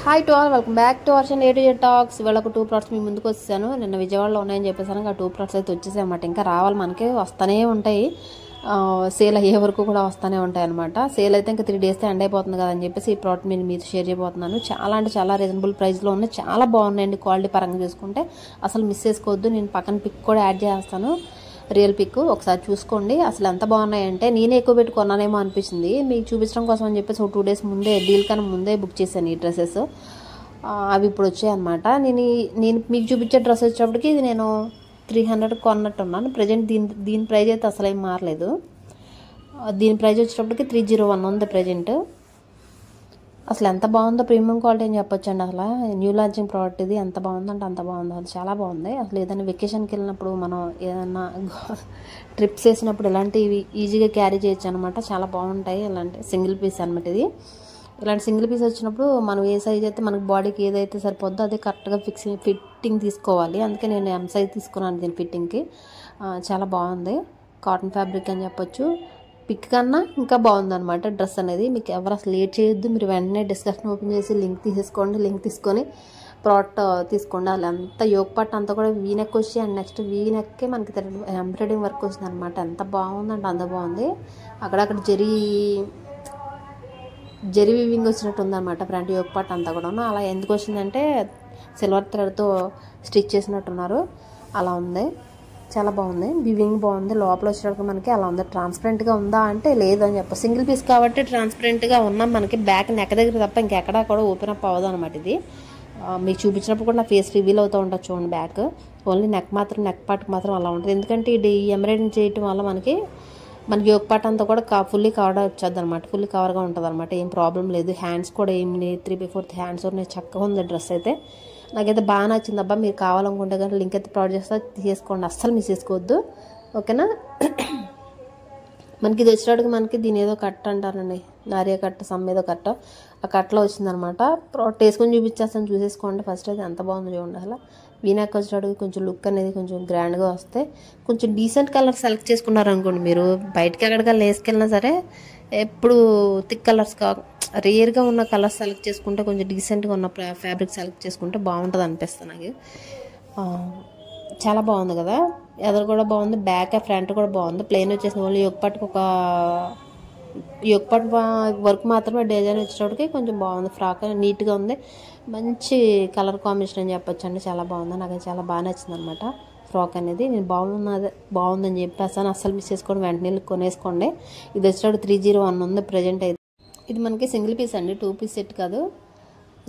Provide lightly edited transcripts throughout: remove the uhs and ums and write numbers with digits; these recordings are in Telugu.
Hi to all, welcome back to our channel A to Z talks. ఇవాళ ఒక 2 ప్రోడక్ట్స్ మీ ముందుకు వచ్చేసాను. నిన్న విజయవాడలో ఉన్నాయని చెప్పేసాను. ఆ 2 ప్రోడక్ట్స్ అయితే వచ్చేసాయి అన్నమాట. ఇంకా రావాలి, మనకి వస్తూనే ఉంటాయి. సేల్ అయ్యే వరకు కూడా వస్తూనే ఉంటాయి అనమాట. సేల్ అయితే ఇంకా 3 డేస్తో ఎండ్ అయిపోతుంది కదా అని చెప్పేసి ఈ ప్రోడక్ట్ నేను మీతో షేర్ చేయబోతున్నాను. చాలా అంటే చాలా రీజనబుల్ ప్రైస్లో ఉన్నాయి. చాలా బాగున్నాయండి. క్వాలిటీ పరంగా చూసుకుంటే అసలు మిస్ చేసుకోవద్దు. నేను పక్కన పిక్ కూడా యాడ్ చేస్తాను, రియల్ పిక్. ఒకసారి చూసుకోండి. అసలు ఎంత బాగున్నాయంటే నేనే ఎక్కువ పెట్టి కొన్నానేమో అనిపించింది. మీకు చూపించడం కోసం అని చెప్పేసి ఒక 2 డేస్ ముందే, డీల్ కన్నా ముందే బుక్ చేశాను ఈ డ్రెస్సెస్. అవి ఇప్పుడు వచ్చాయి అనమాట. నేను మీకు చూపించే డ్రెస్ వచ్చేటప్పటికి ఇది నేను 300 కొన్నట్టున్నాను. ప్రజెంట్ దీని ప్రైజ్ అయితే అసలు ఏం మారలేదు. దీని ప్రైజ్ వచ్చేటప్పటికి 301 ఉంది ప్రజెంట్. అసలు ఎంత బాగుందో, ప్రీమియం క్వాలిటీ అని చెప్పొచ్చు అండి. అసలు న్యూ లాంచింగ్ ప్రోడక్ట్ ఇది. ఎంత బాగుందంటే అంత బాగుంది. అది చాలా బాగుంది. అసలు ఏదైనా వెకేషన్కి వెళ్ళినప్పుడు, మనం ఏదైనా ట్రిప్స్ వేసినప్పుడు ఇలాంటివి ఈజీగా క్యారీ చేయొచ్చు అనమాట. చాలా బాగుంటాయి. ఇలాంటి సింగిల్ పీస్ అనమాట ఇది. ఇలాంటి సింగిల్ పీస్ వచ్చినప్పుడు మనం ఏ సైజ్ అయితే మనకు బాడీకి ఏదైతే సరిపోద్దో అదే కరెక్ట్గా ఫిట్టింగ్ తీసుకోవాలి. అందుకే నేను M సైజ్ తీసుకున్నాను దీని ఫిట్టింగ్కి. చాలా బాగుంది. కాటన్ ఫ్యాబ్రిక్ అని చెప్పొచ్చు. పిక్ కన్నా ఇంకా బాగుందన్నమాట డ్రెస్ అనేది. మీకు ఎవరు అసలు లేట్ చేయొద్దు. మీరు వెంటనే డిస్క్రిప్షన్ ఓపెన్ చేసి లింక్ తీసేసుకోండి. లింక్ తీసుకొని ప్రోడక్ట్ తీసుకోండి. అలా అంతా యోగ్ పార్ట్ అంతా కూడా వీనెక్ వచ్చి, అండ్ నెక్స్ట్ వీనెక్కే మనకి ఎంబ్రాయిడింగ్ వర్క్ వచ్చింది అనమాట. ఎంత బాగుందంటే అంత బాగుంది. అక్కడక్కడ జెరీ వివింగ్ వచ్చినట్టు ఉందన్నమాట ఫ్రంట్ యోగ్ పార్ట్ అంతా కూడా. అలా ఎందుకు వచ్చిందంటే సిల్వర్ థ్రెడ్తో స్టిచ్ చేసినట్టున్నారు. అలా ఉంది. చాలా బాగుంది. వివింగ్ బాగుంది. లోపల వచ్చేటప్పుడు మనకి అలా ఉంది. ట్రాన్స్పరెంట్గా ఉందా అంటే లేదు అని చెప్పి, సింగిల్ పీస్ కాబట్టి ట్రాన్స్పరెంట్గా ఉన్నాం. మనకి బ్యాక్ నెక్ దగ్గర తప్ప ఇంకెక్కడా కూడా ఓపెన్ అప్ అవ్వదు అనమాట. ఇది మీకు చూపించినప్పుడు కూడా నా ఫేస్ రివీల్ అవుతూ ఉంటుంది చూడండి. బ్యాక్ ఓన్లీ నెక్ పార్ట్కి మాత్రం అలా ఉంటుంది. ఎందుకంటే ఇది ఎంబ్రాయిడింగ్ చేయటం వల్ల మనకి యోగ్ పార్ట్ అంతా కూడా ఫుల్లీ కవర్ వచ్చేది అనమాట. ఫుల్లీ కవర్గా ఉంటుంది అనమాట. ఏం ప్రాబ్లం లేదు. హ్యాండ్స్ కూడా ఏమి 3/4 హ్యాండ్స్ ఉన్నాయి. చక్కగా ఉంది డ్రెస్ అయితే. నాకైతే బాగా నచ్చింది అబ్బా. మీరు కావాలనుకుంటే కానీ లింక్ అయితే ప్రొవైడ్ చేస్తా, తీసేసుకోండి. అస్సలు మిస్ చేసుకోవద్దు, ఓకేనా. మనకి ఇది వచ్చేటప్పుడు మనకి దీని ఏదో కట్ట అంటారండి, నారియా కట్ట, సమ్ ఏదో కట్ట. ఆ కట్టలో వచ్చిందనమాట. ప్రోడక్ట్ వేసుకొని చూపించేస్తాను, చూసేసుకోండి. ఫస్ట్ అయితే ఎంత బాగుందో చూడండి. అసలు వీనాక్ వచ్చేటప్పుడు కొంచెం లుక్ అనేది కొంచెం గ్రాండ్గా వస్తే, కొంచెం డీసెంట్ కలర్ సెలెక్ట్ చేసుకున్నారనుకోండి. మీరు బయటకి ఎక్కడికల్లా వేసుకెళ్ళినా సరే ఎప్పుడు థిక్ కలర్స్ రేర్గా ఉన్న కలర్స్ సెలెక్ట్ చేసుకుంటే, కొంచెం డీసెంట్గా ఉన్న ఫ్యాబ్రిక్ సెలెక్ట్ చేసుకుంటే బాగుంటుంది అనిపిస్తుంది నాకు. చాలా బాగుంది కదా. ఎదరు కూడా బాగుంది, బ్యాక్ ఫ్రంట్ కూడా బాగుంది. ప్లెయిన్ వచ్చేసింది. ఓన్లీ యోగ్ పార్ట్ వర్క్ మాత్రమే డిజైన్ వచ్చేటప్పటికి కొంచెం బాగుంది. ఫ్రాక్ నీట్గా ఉంది. మంచి కలర్ కాంబినేషన్ అని చెప్పొచ్చు అండి. చాలా బాగుంది. నాకు చాలా బాగా నచ్చింది అనమాట ఫ్రాక్ అనేది. నేను బాగుందని చెప్పేస్తాను. అస్సలు మిస్ చేసుకోండి, వెంటనే కొనేసుకోండి. ఇది వచ్చేటప్పుడు 301 ఉంది ప్రజెంట్ అయితే. ఇది మనకి సింగిల్ పీస్ అండి, 2 పీస్ సెట్ కాదు.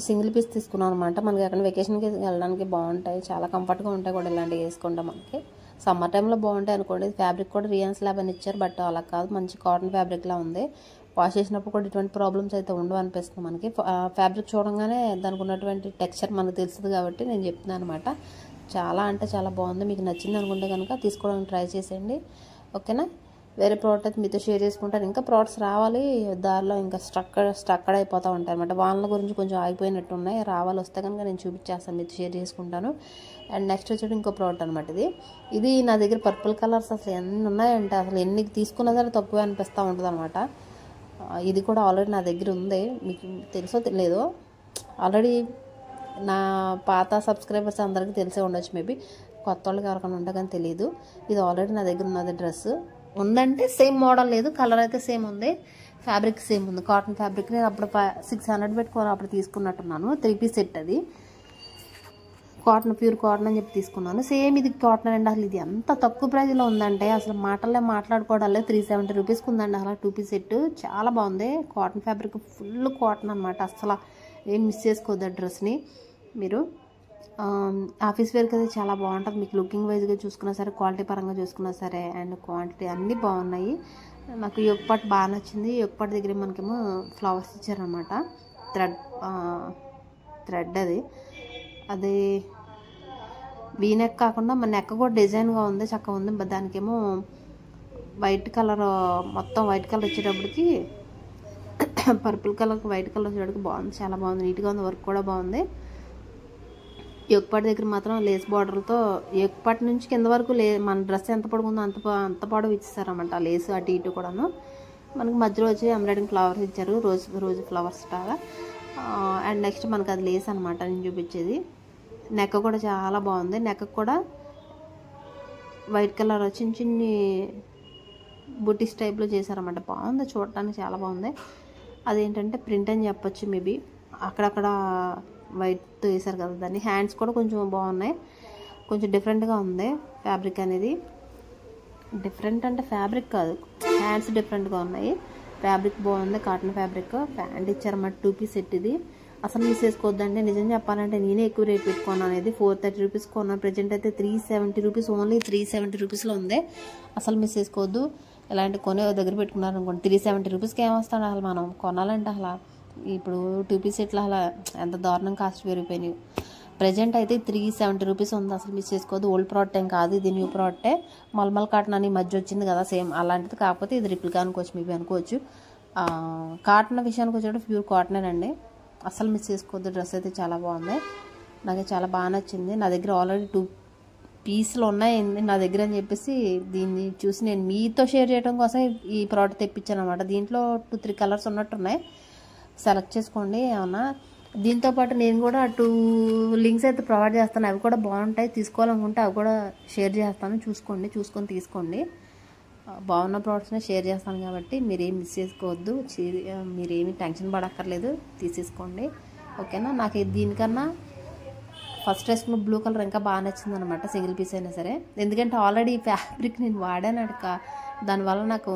సింగిల్ పీస్ తీసుకున్నాం అనమాట. మనకి అక్కడ వెకేషన్కి వెళ్ళడానికి బాగుంటాయి. చాలా కంఫర్ట్గా ఉంటాయి కూడా. ఇలాంటివి వేసుకుంటాం. మనకి సమ్మర్ టైంలో బాగుంటాయి అనుకోండి. ఫ్యాబ్రిక్ కూడా రియాన్ స్లాబ్ అని ఇచ్చారు, బట్ అలా కాదు, మంచి కాటన్ ఫ్యాబ్రిక్లా ఉంది. వాష్ చేసినప్పుడు కూడా ఇటువంటి ప్రాబ్లమ్స్ అయితే ఉండవు అనిపిస్తుంది మనకి. ఫ్యాబ్రిక్ చూడంగానే దానికి ఉన్నటువంటి టెక్స్చర్ మనకు తెలుస్తుంది కాబట్టి నేను చెప్తున్నాను అనమాట. చాలా అంటే చాలా బాగుంది. మీకు నచ్చింది అనుకుంటే కనుక తీసుకోవడానికి ట్రై చేసేయండి, ఓకేనా. వేరే ప్రోడక్ట్ అయితే మీతో షేర్ చేసుకుంటాను. ఇంకా ప్రోడక్ట్స్ రావాలి దారిలో. ఇంకా స్ట్రక్ అయిపోతూ ఉంటాయి అనమాట. వాళ్ళ గురించి కొంచెం ఆగిపోయినట్టు ఉన్నాయి. రావాలి, వస్తే కనుక నేను చూపించేస్తాను, మీతో షేర్ చేసుకుంటాను. అండ్ నెక్స్ట్ వచ్చేది ఇంకో ప్రోడక్ట్ అనమాట. ఇది నా దగ్గర పర్పుల్ కలర్స్ అసలు ఎన్ని ఉన్నాయంటే, అసలు ఎన్ని తీసుకున్నా సరే తక్కువే అనిపిస్తూ ఉంటుంది అనమాట. ఇది కూడా ఆల్రెడీ నా దగ్గర ఉంది. మీకు తెలుసో తెలియదో, ఆల్రెడీ నా పాత సబ్స్క్రైబర్స్ అందరికీ తెలిసే ఉండొచ్చు. మేబీ కొత్త వాళ్ళకి ఎవరికైనా ఉంటే కానీ తెలియదు. ఇది ఆల్రెడీ నా దగ్గర ఉన్నది. డ్రెస్ ఉందంటే సేమ్ మోడల్ లేదు, కలర్ అయితే సేమ్ ఉంది, ఫ్యాబ్రిక్ సేమ్ ఉంది. Cotton fabric. నేను అప్పుడు 600 పెట్టుకోవాలి, అప్పుడు తీసుకున్నట్టున్నాను. 3 పీస్ సెట్ అది. కాటన్, ప్యూర్ కాటన్ అని చెప్పి తీసుకున్నాను. సేమ్ ఇది కాటన్ అండి. అసలు ఇది ఎంత తక్కువ ప్రైజ్లో ఉందంటే అసలు మాట్లాడుకోవడాలే. 370 రూపీస్కి ఉందండి అసలు 2 పీస్ సెట్. చాలా బాగుంది. కాటన్ ఫ్యాబ్రిక్, ఫుల్ కాటన్ అనమాట. అసలు ఏం మిస్ చేసుకోవద్దు డ్రెస్ని మీరు. ఆఫీస్ వేర్కి అయితే చాలా బాగుంటుంది. మీకు లుకింగ్ వైజ్గా చూసుకున్నా సరే, క్వాలిటీ పరంగా చూసుకున్నా సరే, అండ్ క్వాంటిటీ అన్నీ బాగున్నాయి. నాకు యోగ్ పార్ట్ బాగా నచ్చింది. యోగ్ పార్ట్ దగ్గర మనకేమో ఫ్లవర్స్ ఇచ్చారనమాట. థ్రెడ్ అది వీనెక్ కాకుండా మన నెక్ కూడా డిజైన్గా ఉంది, చక్కగా ఉంది. దానికేమో వైట్ కలర్, మొత్తం వైట్ కలర్ వచ్చేటప్పటికి పర్పుల్ కలర్కి వైట్ కలర్ వచ్చేటప్పటికి బాగుంది. చాలా బాగుంది, నీట్గా ఉంది. వర్క్ కూడా బాగుంది. యోగ్ పార్ట్ దగ్గర మాత్రం లేస్ బార్డర్తో, యోగ్ పార్ట్ నుంచి కింద వరకు మన డ్రెస్ ఎంత పొడుగుందో అంత పొడవు ఇచ్చేసారన్నమాట. లేస్ అటు ఇటు కూడాను. మనకి మధ్యలో వచ్చి ఎంబ్రాయిడింగ్ ఫ్లవర్స్ ఇచ్చారు, రోజు ఫ్లవర్స్ లాగా. అండ్ నెక్స్ట్ మనకు అది లేస్ అనమాట నేను చూపించేది. నెక్ కూడా చాలా బాగుంది. నెక్ కూడా వైట్ కలర్ చిన్న చిన్ని బుటీస్ టైప్లో చేశారన్నమాట. బాగుంది, చూడటానికి చాలా బాగుంది. అదేంటంటే ప్రింట్ అని చెప్పొచ్చు, మేబీ అక్కడక్కడ వైట్ వేసారు కదా దాన్ని. హ్యాండ్స్ కూడా కొంచెం బాగున్నాయి, కొంచెం డిఫరెంట్గా ఉంది ఫ్యాబ్రిక్ అనేది. డిఫరెంట్ అంటే ఫ్యాబ్రిక్ కాదు, హ్యాండ్స్ డిఫరెంట్గా ఉన్నాయి. ఫ్యాబ్రిక్ బాగుంది, కాటన్ ఫ్యాబ్రిక్. ప్యాంట్ ఇచ్చారన్నమాట, 2 పీస్ సెట్ ఇది. అసలు మిస్ చేసుకోవద్దండి. నిజం చెప్పాలంటే నేనే ఎక్కువ రేట్ పెట్టుకున్నాను. అనేది 430 రూపీస్ కొన్నాను. ప్రజెంట్ అయితే 370 రూపీస్, ఓన్లీ 370 రూపీస్లో ఉంది. అసలు మిస్ చేసుకోవద్దు. ఇలాంటి కొనే దగ్గర పెట్టుకున్నారు అనుకోండి, 370 రూపీస్కి ఏమొస్తాడు అసలు. మనం కొనాలంటే అసలు ఇప్పుడు 2 పీస్ ఇట్లా అలా ఎంత దారుణం కాస్ట్ పెరిగిపోయినాయి. ప్రజెంట్ అయితే 370 రూపీస్ ఉంది. అసలు మిస్ చేసుకోవద్దు. ఓల్డ్ ప్రోడక్ట్ ఏం కాదు, ఇది న్యూ ప్రోడక్టే. మల్మల్ కాటన్ అని మధ్య వచ్చింది కదా సేమ్ అలాంటిది, కాకపోతే ఇది రిప్లికా అనుకోవచ్చు, మేబీ అనుకోవచ్చు. కాటన్ విషయానికి వచ్చేటప్పుడు ప్యూర్ కాటనేనండి. అసలు మిస్ చేసుకోవద్దు. డ్రెస్ అయితే చాలా బాగుంది, నాకు చాలా బాగా నచ్చింది. నా దగ్గర ఆల్రెడీ 2 పీసులు ఉన్నాయి నా దగ్గర అని చెప్పేసి దీన్ని చూసి నేను మీతో షేర్ చేయడం కోసం ఈ ప్రోడక్ట్ తెప్పించాను అనమాట. దీంట్లో 2-3 కలర్స్ ఉన్నట్టున్నాయి, సెలెక్ట్ చేసుకోండి ఏమన్నా. దీంతోపాటు నేను కూడా 2 లింక్స్ అయితే ప్రొవైడ్ చేస్తాను, అవి కూడా బాగుంటాయి. తీసుకోవాలనుకుంటే అవి కూడా షేర్ చేస్తాను, చూసుకొని తీసుకోండి. బాగున్న ప్రోడక్ట్స్ని షేర్ చేస్తాను కాబట్టి మీరేం మిస్ చేసుకోవద్దు, మీరేమి టెన్షన్ పడక్కర్లేదు, తీసేసుకోండి. ఓకేనా. నాకు దీనికన్నా ఫస్ట్ డ్రెస్లో బ్లూ కలర్ ఇంకా బాగా నచ్చింది అనమాట, సింగిల్ పీస్ అయినా సరే. ఎందుకంటే ఆల్రెడీ ఫ్యాబ్రిక్ నేను వాడాను అడక, దానివల్ల నాకు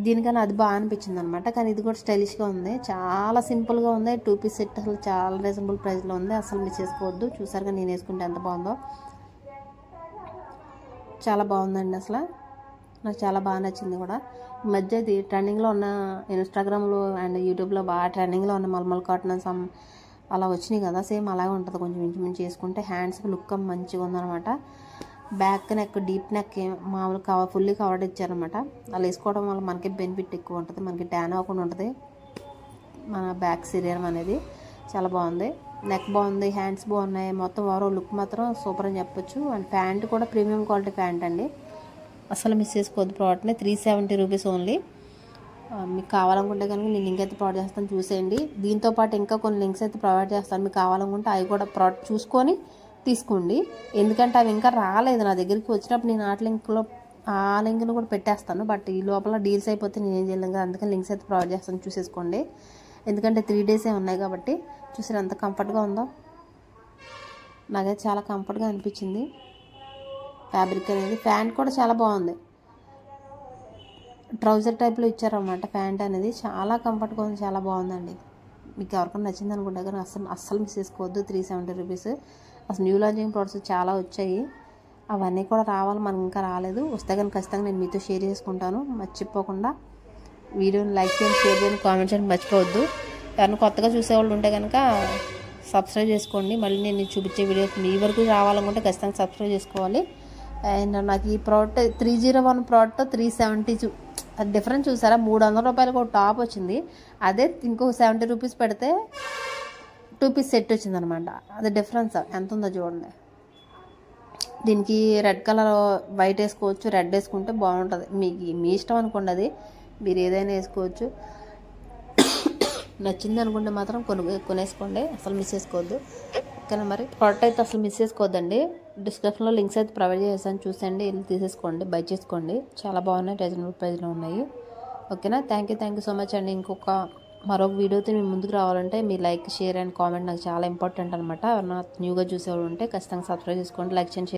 దీనికన్నా అది బాగా అనిపించింది అనమాట. కానీ ఇది కూడా స్టైలిష్గా ఉంది, చాలా సింపుల్గా ఉంది. 2 పీస్ సెట్ అసలు చాలా రీజనబుల్ ప్రైస్లో ఉంది. అసలు మిస్ చేసుకోవద్దు. చూసారుగా నేను వేసుకుంటే ఎంత బాగుందో, చాలా బాగుందండి. అసలు నాకు చాలా బాగా నచ్చింది కూడా. ఈ మధ్య ఇది ట్రెండింగ్లో ఉన్న, ఇన్స్టాగ్రామ్లో అండ్ యూట్యూబ్లో బాగా ట్రెండింగ్లో ఉన్న మల్మల్ కాటన్ సమ్ అలా వచ్చినాయి కదా, సేమ్ అలాగే ఉంటుంది. కొంచెం ఇంచుమించు చేసుకుంటే హ్యాండ్స్కి లుక్ మంచిగా ఉందనమాట. బ్యాక్ నెక్, డీప్ నెక్ మామూలు ఫుల్లీ కవర్డ్ ఇచ్చారనమాట. అలా వేసుకోవడం వల్ల మనకి బెనిఫిట్ ఎక్కువ ఉంటుంది, మనకి ట్యాన్ అవ్వకుండా ఉంటుంది మన బ్యాక్ శరీరం అనేది. చాలా బాగుంది. నెక్ బాగుంది, హ్యాండ్స్ బాగున్నాయి, మొత్తం ఓవరాల్ లుక్ మాత్రం సూపర్ అని చెప్పొచ్చు. అండ్ ప్యాంట్ కూడా ప్రీమియం క్వాలిటీ ప్యాంట్ అండి. అసలు మిస్ చేసుకోవద్దు ప్రోడక్ట్ని. 370 రూపీస్ ఓన్లీ. మీకు కావాలనుకుంటే కనుక నేను లింక్ అయితే ప్రొవైడ్ చేస్తాను, చూసేయండి. దీంతోపాటు ఇంకా కొన్ని లింక్స్ అయితే ప్రొవైడ్ చేస్తాను, మీకు కావాలనుకుంటే అవి కూడా ప్రోడక్ట్ చూసుకొని తీసుకోండి. ఎందుకంటే అవి ఇంకా రాలేదు నా దగ్గరికి. వచ్చినప్పుడు నేను ఆ లింక్ను కూడా పెట్టేస్తాను. బట్ ఈ లోపల డీల్స్ అయిపోతే నేనేం చేయలేను కదా, అందుకని లింక్స్ అయితే ప్రొవైడ్ చేస్తాను, చూసేసుకోండి. ఎందుకంటే 3 డేసే ఉన్నాయి కాబట్టి. చూసారు ఎంత కంఫర్ట్గా ఉందో, నాకైతే చాలా కంఫర్ట్గా అనిపించింది ఫ్యాబ్రిక్ అనేది. ప్యాంట్ కూడా చాలా బాగుంది, ట్రౌజర్ టైప్లో ఇచ్చారన్నమాట ప్యాంట్ అనేది. చాలా కంఫర్ట్గా ఉంది, చాలా బాగుందండి. మీకు ఎవరికైనా నచ్చింది అనుకుంటే కానీ అస్సలు మిస్ చేసుకోవద్దు. 370 రూపీస్. అసలు న్యూ లాంచింగ్ ప్రోడక్ట్స్ చాలా వచ్చాయి, అవన్నీ కూడా రావాలి, మనకి ఇంకా రాలేదు. వస్తే కానీ ఖచ్చితంగా నేను మీతో షేర్ చేసుకుంటాను. మర్చిపోకుండా వీడియోని లైక్ చేయండి, షేర్ చేయండి, కామెంట్ చేయండి మర్చిపోవద్దు. ఎవరైనా కొత్తగా చూసేవాళ్ళు ఉంటే కనుక సబ్స్క్రైబ్ చేసుకోండి. మళ్ళీ నేను చూపించే వీడియోస్ మీ వరకు రావాలనుకుంటే ఖచ్చితంగా సబ్స్క్రైబ్ చేసుకోవాలి. అండ్ నాకు ఈ ప్రోడక్ట్ 301 ప్రోడక్ట్ 370 అది డిఫరెన్స్ చూసారా. 300 రూపాయలకు ఒక టాప్ వచ్చింది, అదే ఇంకో 70 రూపీస్ పెడితే 2 పీస్ సెట్ వచ్చిందనమాట. అది డిఫరెన్స్ ఎంత ఉందో చూడండి. దీనికి రెడ్ కలర్ వైట్ వేసుకోవచ్చు, రెడ్ వేసుకుంటే బాగుంటుంది. మీ ఇష్టం అనుకోండి, అది మీరు ఏదైనా వేసుకోవచ్చు. నచ్చింది అనుకుంటే మాత్రం కొనేసుకోండి, అసలు మిస్ చేసుకోవద్దు. ఓకేనా. మరి ప్రోడక్ట్ అయితే అసలు మిస్ చేసుకోవద్దండి. డిస్క్రిప్షన్లో లింక్స్ అయితే ప్రొవైడ్ చేస్తాను, చూసండి, వెళ్ళి తీసేసుకోండి, బై చేసుకోండి. చాలా బాగున్నాయి, రీజనబుల్ ప్రైస్లో ఉన్నాయి. ఓకేనా. థ్యాంక్ యూ సో మచ్ అండి. మరొక వీడియోతో మేము ముందుకు రావాలంటే మీ లైక్, షేర్ అండ్ కామెంట్ నాకు చాలా ఇంపార్టెంట్ అనమాట. న్యూగా చూసేవాళ్ళు ఉంటే ఖచ్చితంగా సబ్స్క్రైబ్ చేసుకోండి, లైక్ చేయండి.